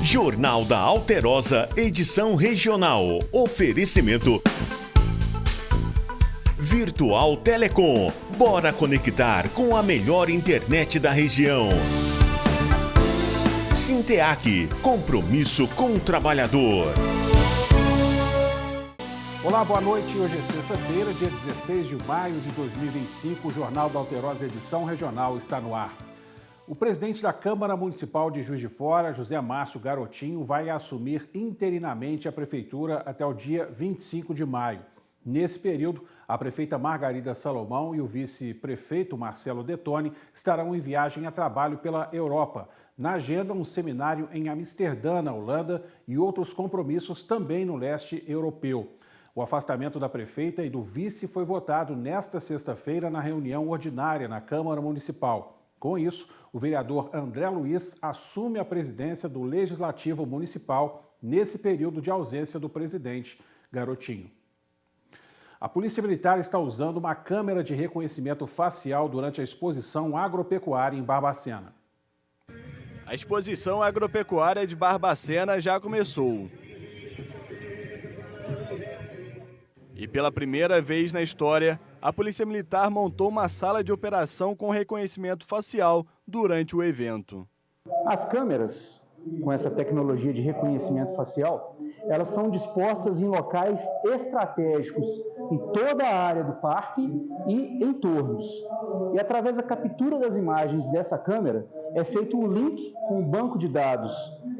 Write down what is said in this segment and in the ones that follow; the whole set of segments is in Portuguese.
Jornal da Alterosa, edição regional. Oferecimento Virtual Telecom. Bora conectar com a melhor internet da região. Sinteac, compromisso com o trabalhador. Olá, boa noite. Hoje é sexta-feira, dia 16 de maio de 2025. O Jornal da Alterosa, edição regional, está no ar. O presidente da Câmara Municipal de Juiz de Fora, José Márcio Garotinho, vai assumir interinamente a prefeitura até o dia 25 de maio. Nesse período, a prefeita Margarida Salomão e o vice-prefeito Marcelo Detoni estarão em viagem a trabalho pela Europa. Na agenda, um seminário em Amsterdã, na Holanda, e outros compromissos também no leste europeu. O afastamento da prefeita e do vice foi votado nesta sexta-feira na reunião ordinária na Câmara Municipal. Com isso, o vereador André Luiz assume a presidência do Legislativo Municipal nesse período de ausência do presidente Garotinho. A Polícia Militar está usando uma câmera de reconhecimento facial durante a exposição agropecuária em Barbacena. A exposição agropecuária de Barbacena já começou. E pela primeira vez na história, a Polícia Militar montou uma sala de operação com reconhecimento facial durante o evento. As câmeras, com essa tecnologia de reconhecimento facial, elas são dispostas em locais estratégicos em toda a área do parque e entornos. E através da captura das imagens dessa câmera, é feito um link com o banco de dados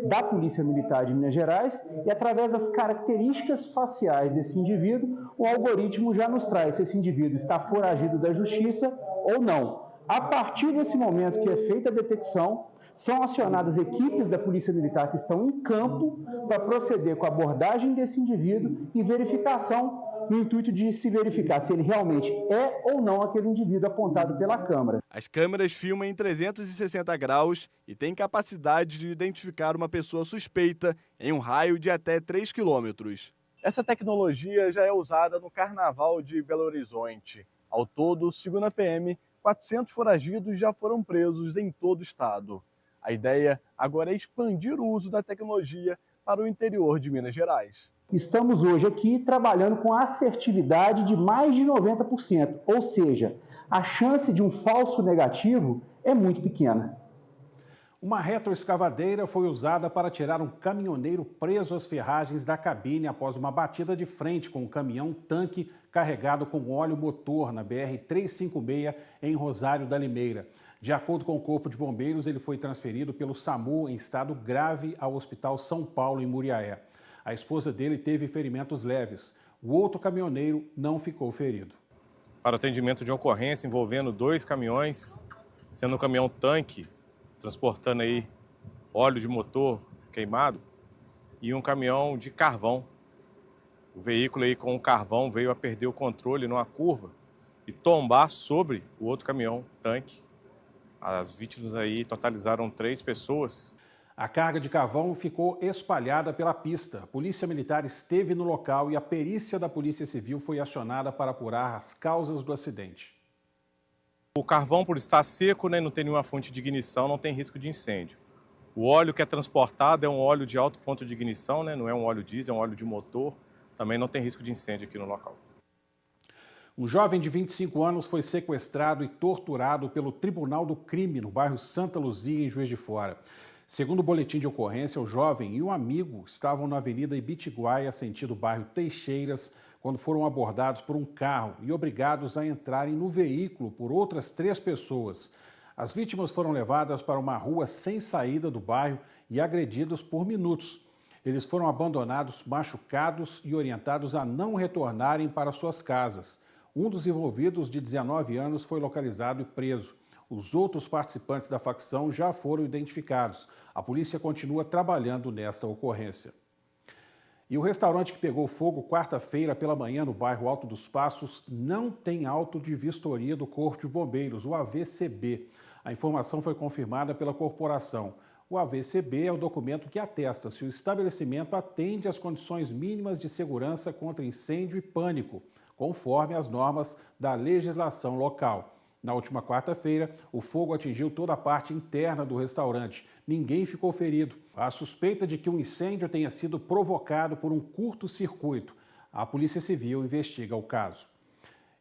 da Polícia Militar de Minas Gerais e através das características faciais desse indivíduo, o algoritmo já nos traz se esse indivíduo está foragido da justiça ou não. A partir desse momento que é feita a detecção, são acionadas equipes da Polícia Militar que estão em campo para proceder com a abordagem desse indivíduo e verificação no intuito de se verificar se ele realmente é ou não aquele indivíduo apontado pela câmera. As câmeras filmam em 360 graus e têm capacidade de identificar uma pessoa suspeita em um raio de até 3 quilômetros. Essa tecnologia já é usada no Carnaval de Belo Horizonte. Ao todo, segundo a PM, 400 foragidos já foram presos em todo o estado. A ideia agora é expandir o uso da tecnologia para o interior de Minas Gerais. Estamos hoje aqui trabalhando com assertividade de mais de 90%, ou seja, a chance de um falso negativo é muito pequena. Uma retroescavadeira foi usada para tirar um caminhoneiro preso às ferragens da cabine após uma batida de frente com um caminhão-tanque carregado com óleo motor na BR-356 em Rosário da Limeira. De acordo com o Corpo de Bombeiros, ele foi transferido pelo SAMU em estado grave ao Hospital São Paulo, em Muriaé. A esposa dele teve ferimentos leves. O outro caminhoneiro não ficou ferido. Para o atendimento de uma ocorrência envolvendo 2 caminhões, sendo um caminhão-tanque, transportando aí óleo de motor queimado, e um caminhão de carvão. O veículo aí com o carvão veio a perder o controle numa curva e tombar sobre o outro caminhão-tanque. As vítimas aí totalizaram 3 pessoas. A carga de carvão ficou espalhada pela pista. A Polícia Militar esteve no local e a perícia da Polícia Civil foi acionada para apurar as causas do acidente. O carvão, por estar seco, né, não tem nenhuma fonte de ignição, não tem risco de incêndio. O óleo que é transportado é um óleo de alto ponto de ignição, né, não é um óleo diesel, é um óleo de motor. Também não tem risco de incêndio aqui no local. Um jovem de 25 anos foi sequestrado e torturado pelo Tribunal do Crime no bairro Santa Luzia, em Juiz de Fora. Segundo o boletim de ocorrência, o jovem e um amigo estavam na Avenida Ibitiguaia, sentido bairro Teixeiras, quando foram abordados por um carro e obrigados a entrarem no veículo por outras 3 pessoas. As vítimas foram levadas para uma rua sem saída do bairro e agredidos por minutos. Eles foram abandonados machucados e orientados a não retornarem para suas casas. Um dos envolvidos, de 19 anos, foi localizado e preso. Os outros participantes da facção já foram identificados. A polícia continua trabalhando nesta ocorrência. E o restaurante que pegou fogo quarta-feira pela manhã no bairro Alto dos Passos não tem auto de vistoria do Corpo de Bombeiros, o AVCB. A informação foi confirmada pela corporação. O AVCB é o documento que atesta se o estabelecimento atende às condições mínimas de segurança contra incêndio e pânico, conforme as normas da legislação local. Na última quarta-feira, o fogo atingiu toda a parte interna do restaurante. Ninguém ficou ferido. Há suspeita de que o incêndio tenha sido provocado por um curto-circuito. A Polícia Civil investiga o caso.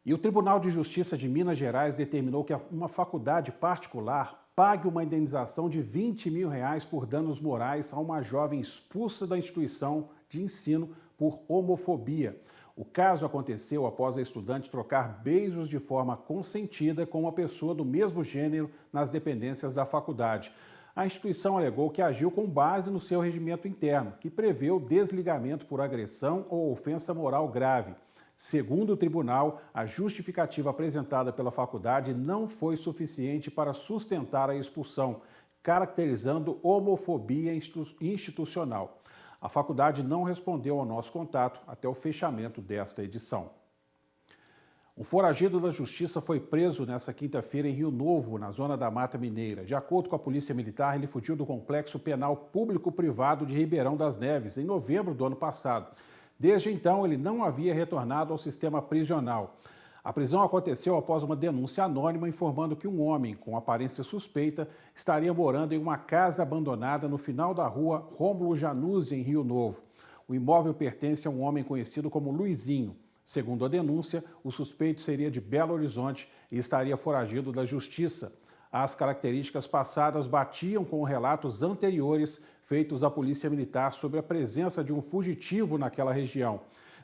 E o Tribunal de Justiça de Minas Gerais determinou que uma faculdade particular pague uma indenização de R$20 mil por danos morais a uma jovem expulsa da instituição de ensino por homofobia. O caso aconteceu após a estudante trocar beijos de forma consentida com uma pessoa do mesmo gênero nas dependências da faculdade. A instituição alegou que agiu com base no seu regimento interno, que prevê o desligamento por agressão ou ofensa moral grave. Segundo o tribunal, a justificativa apresentada pela faculdade não foi suficiente para sustentar a expulsão, caracterizando homofobia institucional. A faculdade não respondeu ao nosso contato até o fechamento desta edição. Um foragido da Justiça foi preso nesta quinta-feira em Rio Novo, na zona da Mata Mineira. De acordo com a Polícia Militar, ele fugiu do Complexo Penal Público-Privado de Ribeirão das Neves, em novembro do ano passado. Desde então, ele não havia retornado ao sistema prisional. A prisão aconteceu após uma denúncia anônima informando que um homem com aparência suspeita estaria morando em uma casa abandonada no final da rua Rômulo Januzzi, em Rio Novo. O imóvel pertence a um homem conhecido como Luizinho. Segundo a denúncia, o suspeito seria de Belo Horizonte e estaria foragido da Justiça. As características passadas batiam com relatos anteriores feitos à Polícia Militar sobre a presença de um fugitivo naquela região.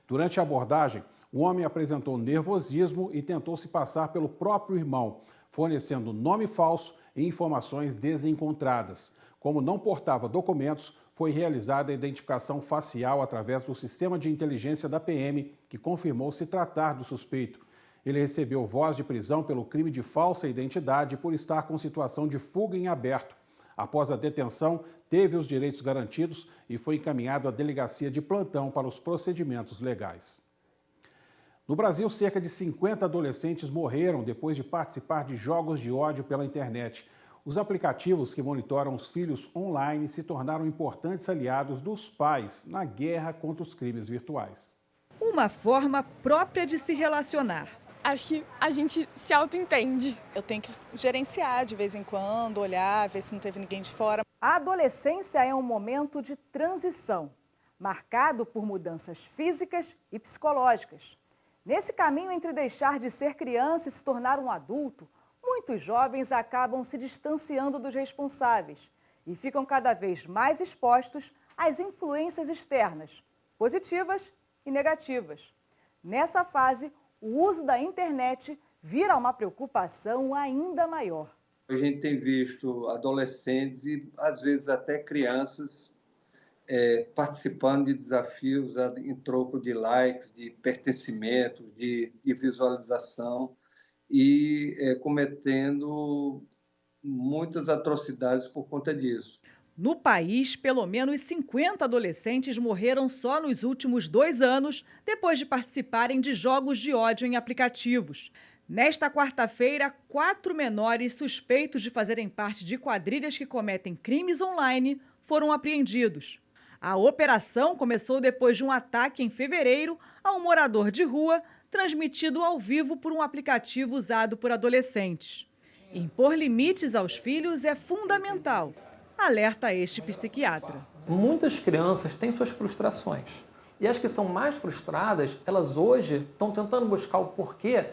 Durante a abordagem, o homem apresentou nervosismo e tentou se passar pelo próprio irmão, fornecendo nome falso e informações desencontradas. Como não portava documentos, foi realizada a identificação facial através do sistema de inteligência da PM, que confirmou se tratar do suspeito. Ele recebeu voz de prisão pelo crime de falsa identidade por estar com situação de fuga em aberto. Após a detenção, teve os direitos garantidos e foi encaminhado à delegacia de plantão para os procedimentos legais. No Brasil, cerca de 50 adolescentes morreram depois de participar de jogos de ódio pela internet. Os aplicativos que monitoram os filhos online se tornaram importantes aliados dos pais na guerra contra os crimes virtuais. Uma forma própria de se relacionar. Acho que a gente se auto-entende. Eu tenho que gerenciar de vez em quando, olhar, ver se não teve ninguém de fora. A adolescência é um momento de transição, marcado por mudanças físicas e psicológicas. Nesse caminho entre deixar de ser criança e se tornar um adulto, muitos jovens acabam se distanciando dos responsáveis e ficam cada vez mais expostos às influências externas, positivas e negativas. Nessa fase, o uso da internet vira uma preocupação ainda maior. A gente tem visto adolescentes e, às vezes, até crianças participando de desafios em troco de likes, de pertencimento, de visualização e cometendo muitas atrocidades por conta disso. No país, pelo menos 50 adolescentes morreram só nos últimos 2 anos depois de participarem de jogos de ódio em aplicativos. Nesta quarta-feira, 4 menores suspeitos de fazerem parte de quadrilhas que cometem crimes online foram apreendidos. A operação começou depois de um ataque em fevereiro a um morador de rua, transmitido ao vivo por um aplicativo usado por adolescentes. Impor limites aos filhos é fundamental, alerta este psiquiatra. Muitas crianças têm suas frustrações. E as que são mais frustradas, elas hoje estão tentando buscar o porquê,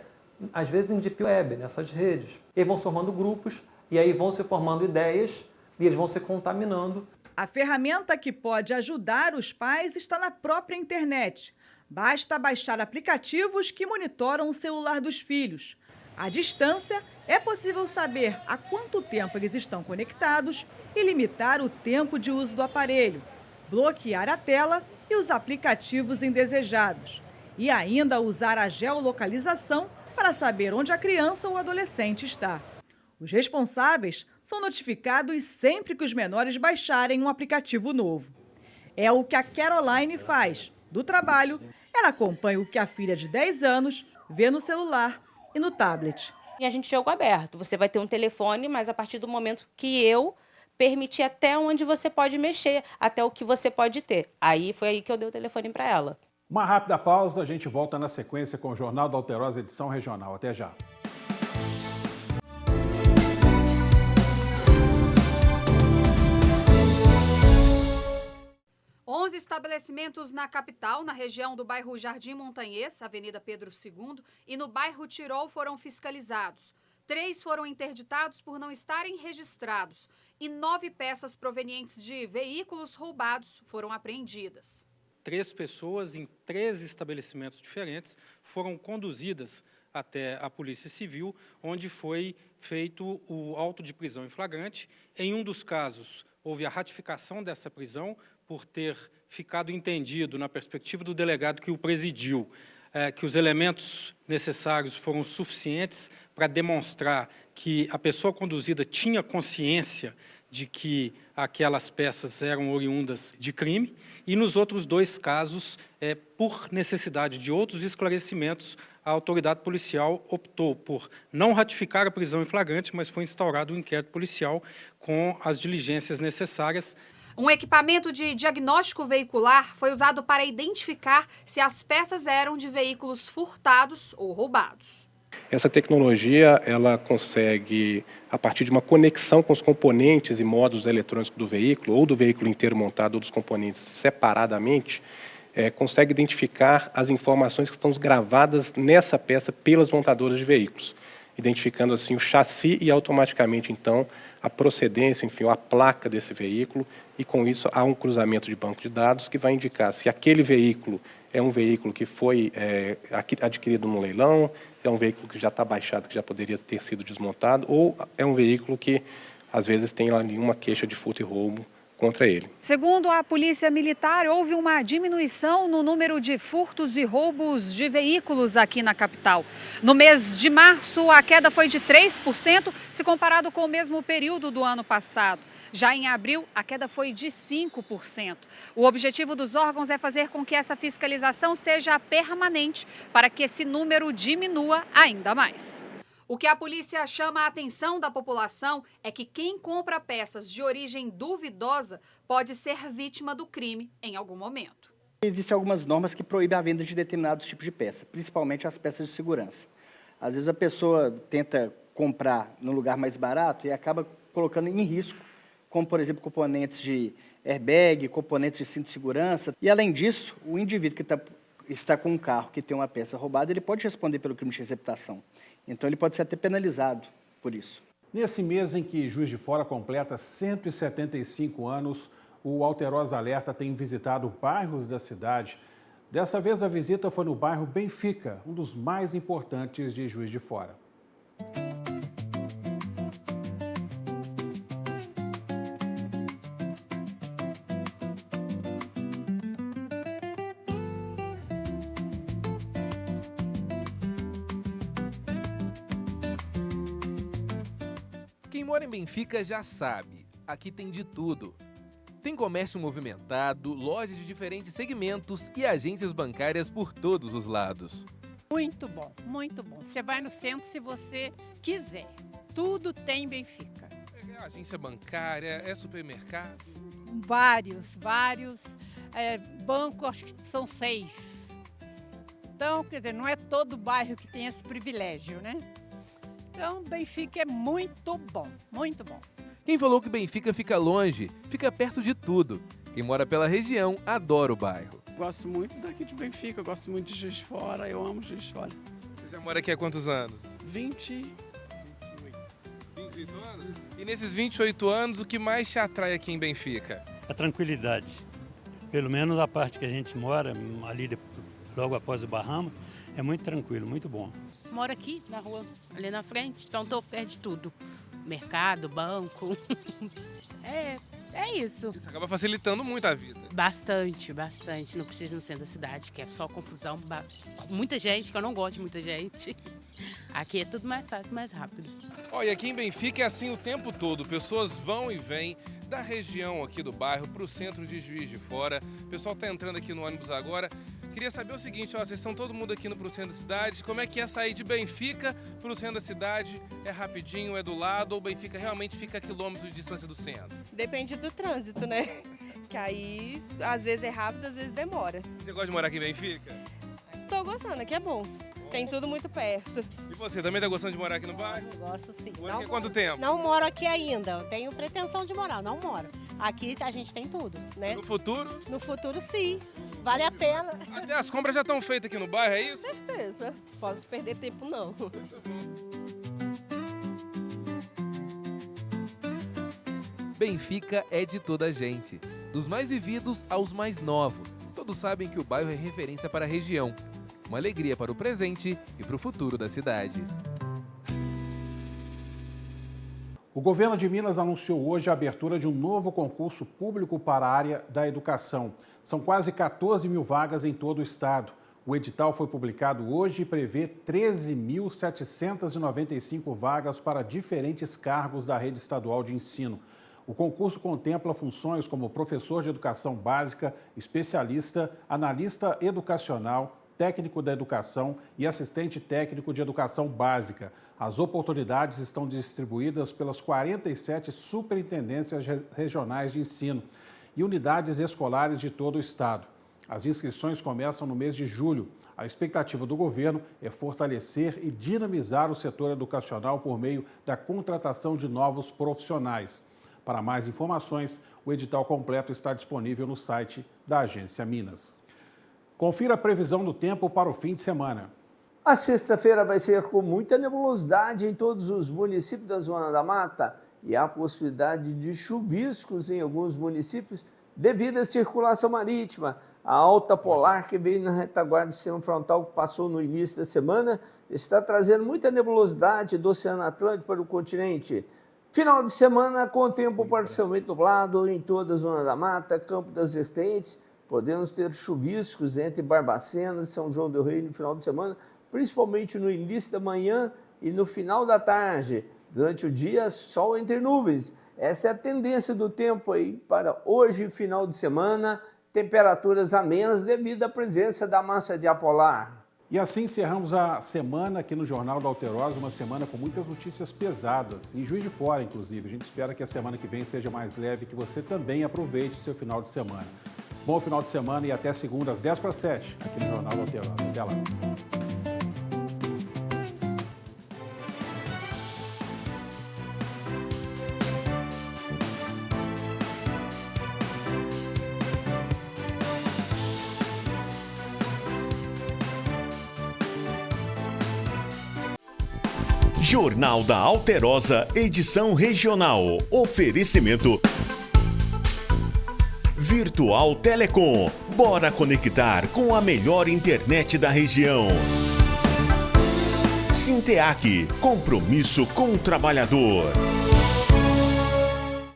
às vezes em deep web, nessas redes. E aí vão formando grupos, e aí vão se formando ideias, e eles vão se contaminando. A ferramenta que pode ajudar os pais está na própria internet. Basta baixar aplicativos que monitoram o celular dos filhos. À distância, é possível saber há quanto tempo eles estão conectados e limitar o tempo de uso do aparelho, bloquear a tela e os aplicativos indesejados. E ainda usar a geolocalização para saber onde a criança ou adolescente está. Os responsáveis são notificados sempre que os menores baixarem um aplicativo novo. É o que a Caroline faz. Do trabalho, ela acompanha o que a filha de 10 anos vê no celular e no tablet. E a gente jogo aberto. Você vai ter um telefone, mas a partir do momento que eu permitir até onde você pode mexer, até o que você pode ter. Foi aí que eu dei o telefone para ela. Uma rápida pausa, a gente volta na sequência com o Jornal da Alterosa, edição regional. Até já. 11 estabelecimentos na capital, na região do bairro Jardim Montanhês, Avenida Pedro II, e no bairro Tirol foram fiscalizados. 3 foram interditados por não estarem registrados e 9 peças provenientes de veículos roubados foram apreendidas. 3 pessoas em 3 estabelecimentos diferentes foram conduzidas até a Polícia Civil, onde foi feito o auto de prisão em flagrante. Em um dos casos, houve a ratificação dessa prisão por ter ficado entendido, na perspectiva do delegado que o presidiu, que os elementos necessários foram suficientes para demonstrar que a pessoa conduzida tinha consciência de que aquelas peças eram oriundas de crime, e nos outros 2 casos, por necessidade de outros esclarecimentos, a autoridade policial optou por não ratificar a prisão em flagrante, mas foi instaurado um inquérito policial com as diligências necessárias. Um equipamento de diagnóstico veicular foi usado para identificar se as peças eram de veículos furtados ou roubados. Essa tecnologia, ela consegue, a partir de uma conexão com os componentes e módulos eletrônicos do veículo, ou do veículo inteiro montado, ou dos componentes separadamente, consegue identificar as informações que estão gravadas nessa peça pelas montadoras de veículos, identificando assim o chassi e automaticamente, então, a procedência, enfim, a placa desse veículo, e com isso há um cruzamento de banco de dados que vai indicar se aquele veículo é um veículo que foi adquirido no leilão, se é um veículo que já está baixado, que já poderia ter sido desmontado, ou é um veículo que, às vezes, tem ali uma queixa de furto e roubo contra ele. Segundo a Polícia Militar, houve uma diminuição no número de furtos e roubos de veículos aqui na capital. No mês de março, a queda foi de 3%, se comparado com o mesmo período do ano passado. Já em abril, a queda foi de 5%. O objetivo dos órgãos é fazer com que essa fiscalização seja permanente, para que esse número diminua ainda mais. O que a polícia chama a atenção da população é que quem compra peças de origem duvidosa pode ser vítima do crime em algum momento. Existem algumas normas que proíbem a venda de determinados tipos de peça, principalmente as peças de segurança. Às vezes a pessoa tenta comprar no lugar mais barato e acaba colocando em risco, como, por exemplo, componentes de airbag, componentes de cinto de segurança. E, além disso, o indivíduo que está com um carro que tem uma peça roubada, ele pode responder pelo crime de receptação. Então, ele pode ser até penalizado por isso. Nesse mês em que Juiz de Fora completa 175 anos, o Alterosa Alerta tem visitado bairros da cidade. Dessa vez, a visita foi no bairro Benfica, um dos mais importantes de Juiz de Fora. Quem mora em Benfica já sabe, aqui tem de tudo. Tem comércio movimentado, lojas de diferentes segmentos e agências bancárias por todos os lados. Muito bom, muito bom. Você vai no centro se você quiser. Tudo tem em Benfica. É agência bancária, é supermercado? Vários. Banco, acho que são 6. Então, quer dizer, não é todo bairro que tem esse privilégio, né? Então, Benfica é muito bom, muito bom. Quem falou que Benfica fica longe, fica perto de tudo. Quem mora pela região adora o bairro. Gosto muito daqui de Benfica, gosto muito de Juiz de Fora, eu amo Juiz de Fora. Você já mora aqui há quantos anos? 28 anos? E nesses 28 anos, o que mais te atrai aqui em Benfica? A tranquilidade. Pelo menos a parte que a gente mora, ali logo após o Bahamas, é muito tranquilo, muito bom. Moro aqui na rua, ali na frente, então estou perto de tudo. Mercado, banco. É isso. Isso acaba facilitando muito a vida. Bastante. Não precisa ir no centro da cidade, que é só confusão. Muita gente, que eu não gosto de muita gente. Aqui é tudo mais fácil, mais rápido. Olha, aqui em Benfica é assim o tempo todo. Pessoas vão e vêm da região aqui do bairro para o centro de Juiz de Fora. O pessoal está entrando aqui no ônibus agora. Queria saber o seguinte, vocês estão todo mundo aqui indo para o centro da cidade. Como é que é sair de Benfica para o centro da cidade? É rapidinho, é do lado ou Benfica realmente fica a quilômetros de distância do centro? Depende do trânsito, né? Que aí, às vezes é rápido, às vezes demora. Você gosta de morar aqui em Benfica? Tô gostando, aqui é bom. Tem tudo muito perto. E você, também tá gostando de morar aqui no bairro? Gosto sim. Mora aqui há quanto tempo? Não moro aqui ainda, tenho pretensão de morar, não moro. Aqui a gente tem tudo, né? No futuro? No futuro sim, vale a pena. Até as compras já estão feitas aqui no bairro, é isso? Com certeza, posso perder tempo não. Benfica é de toda a gente, dos mais vividos aos mais novos. Todos sabem que o bairro é referência para a região. Uma alegria para o presente e para o futuro da cidade. O governo de Minas anunciou hoje a abertura de um novo concurso público para a área da educação. São quase 14 mil vagas em todo o estado. O edital foi publicado hoje e prevê 13.795 vagas para diferentes cargos da rede estadual de ensino. O concurso contempla funções como professor de educação básica, especialista, analista educacional, técnico da educação e assistente técnico de educação básica. As oportunidades estão distribuídas pelas 47 superintendências regionais de ensino e unidades escolares de todo o estado. As inscrições começam no mês de julho. A expectativa do governo é fortalecer e dinamizar o setor educacional por meio da contratação de novos profissionais. Para mais informações, o edital completo está disponível no site da Agência Minas. Confira a previsão do tempo para o fim de semana. A sexta-feira vai ser com muita nebulosidade em todos os municípios da Zona da Mata e há possibilidade de chuviscos em alguns municípios devido à circulação marítima. A alta polar que veio na retaguarda do sistema frontal que passou no início da semana está trazendo muita nebulosidade do Oceano Atlântico para o continente. Final de semana com tempo parcialmente nublado em toda a Zona da Mata, Campo das Vertentes. Podemos ter chuviscos entre Barbacena e São João del Rei no final de semana, principalmente no início da manhã e no final da tarde. Durante o dia, sol entre nuvens. Essa é a tendência do tempo aí para hoje, final de semana. Temperaturas amenas devido à presença da massa de ar polar. E assim encerramos a semana aqui no Jornal da Alterosa, uma semana com muitas notícias pesadas, em Juiz de Fora, inclusive. A gente espera que a semana que vem seja mais leve e que você também aproveite seu final de semana. Bom final de semana e até segunda às 10:07, aqui no Jornal da Alterosa. Até lá. Jornal da Alterosa, edição regional. Oferecimento Virtual Telecom. Bora conectar com a melhor internet da região. Sinteac, compromisso com o trabalhador.